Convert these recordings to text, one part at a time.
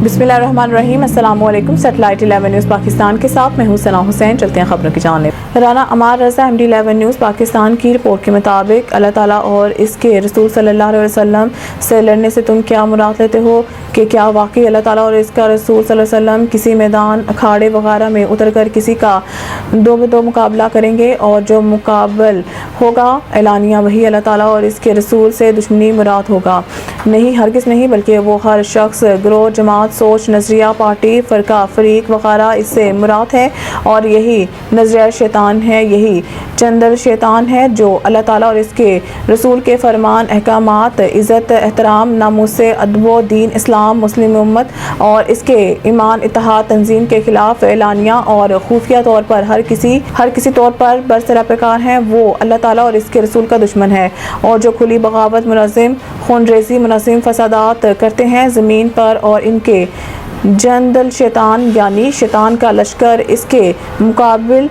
बिस्मिल्लाहिर्रहमानिर्रहीम। अस्सलाम वालेकुम। सैटेलाइट 11 न्यूज़ पाकिस्तान के साथ मैं हूं सना हुसैन। चलते हैं खबरों की जानिब। राना अमार रज़ा MD 11 न्यूज़ पाकिस्तान की रिपोर्ट के मुताबिक अल्लाह ताला और इसके रसूल सल्लल्लाहु अलैहि वसल्लम से लड़ने से तुम क्या मुराद लेते हो कि क्या वाकई अल्लाह ताला और इसका रसूल सल्लल्लाहु अलैहि वसल्लम किसी मैदान अखाड़े वगैरह में उतर कर किसी का दो मुकाबला करेंगे और जो मुकाबल होगा एलानिया वही अल्लाह ताला और इसके रसूल से दुश्मनी मुराद होगा? नहीं, हरगिज़ नहीं, बल्कि वो हर शख्स, ग्रोह, जमात, सोच, नज़रिया, पार्टी, फ़रका, फ़रीक वगैरह इससे मुराद है और यही नज़रिया शैतान है, यही चंदर शैतान है जो अल्लाह ताला और इसके रसूल के फरमान, अहकामात, इज़्ज़त, एहतराम, नामूस, अदब, दीन, इस्लाम, मुस्लिम उम्मत और इसके ईमान, इत्तेहाद, तंजीम के खिलाफ एलानिया और खुफिया तौर पर हर किसी तौर पर बरसरापेकार हैं, वो अल्लाह ताला और इसके रसूल का दुश्मन है और जो खुली बगावत, मुनज़्ज़म खूनरेज़ी, मुनज़्ज़म फसादात करते हैं ज़मीन पर और इनके जंदल शैतान यानी शैतान का लश्कर इसके मुकाबिल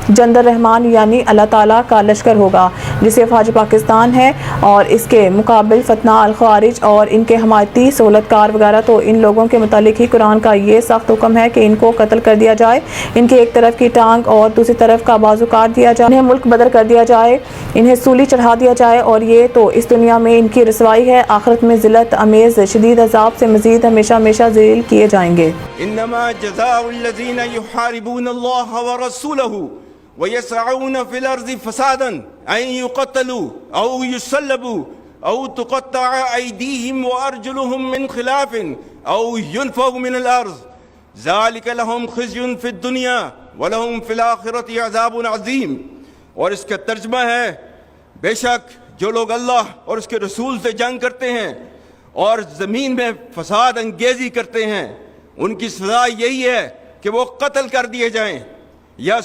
जंदर रहमान यानी अल्लाह ताला का लश्कर होगा जिसे फ़ौज पाकिस्तान है और इसके मुकाबिल फतना अल ख़वारिज और इनके हमायती सहूलतकार वगैरह। तो इन लोगों के मुतालिक ही कुरान का ये सख्त हुक्म है कि इनको कत्ल कर दिया जाए, इनके एक तरफ की टांग और दूसरी तरफ का बाजू काट दिया जाए, इन्हें मुल्क बदर कर दिया जाए, इन्हें सूली चढ़ा दिया जाए और ये तो इस दुनिया में इनकी रसवाई है, आखिरत में ज़िल्लत अमेज़ शदीद अज़ाब से मज़ीद हमेशा हमेशा ज़लील किए जाएंगे। इन्नमा जज़ाउल्लज़ीना युहारिबूनल्लाह व रसूलहू वयसअऊन फिल अर्ज़ि फ़सादन अन युक़तलू औ युसल्लबू औ तुक़त्तअ अयदीहिम व अर्जुलुहुम मिन ख़िलाफ़िन औ युनफ़ऊ मिनल अर्ज़ ज़ालिक लहुम ख़िज़्युन फ़िद दुनिया व लहुम फ़िल आख़िरति अज़ाबुन अज़ीम। और इसका तर्जुमा है, बेशक जो लोग अल्लाह और उसके रसूल से जंग करते हैं और ज़मीन में फ़साद अंगेज़ी करते हैं, उनकी सज़ा यही है कि वो कत्ल कर दिए जाएं या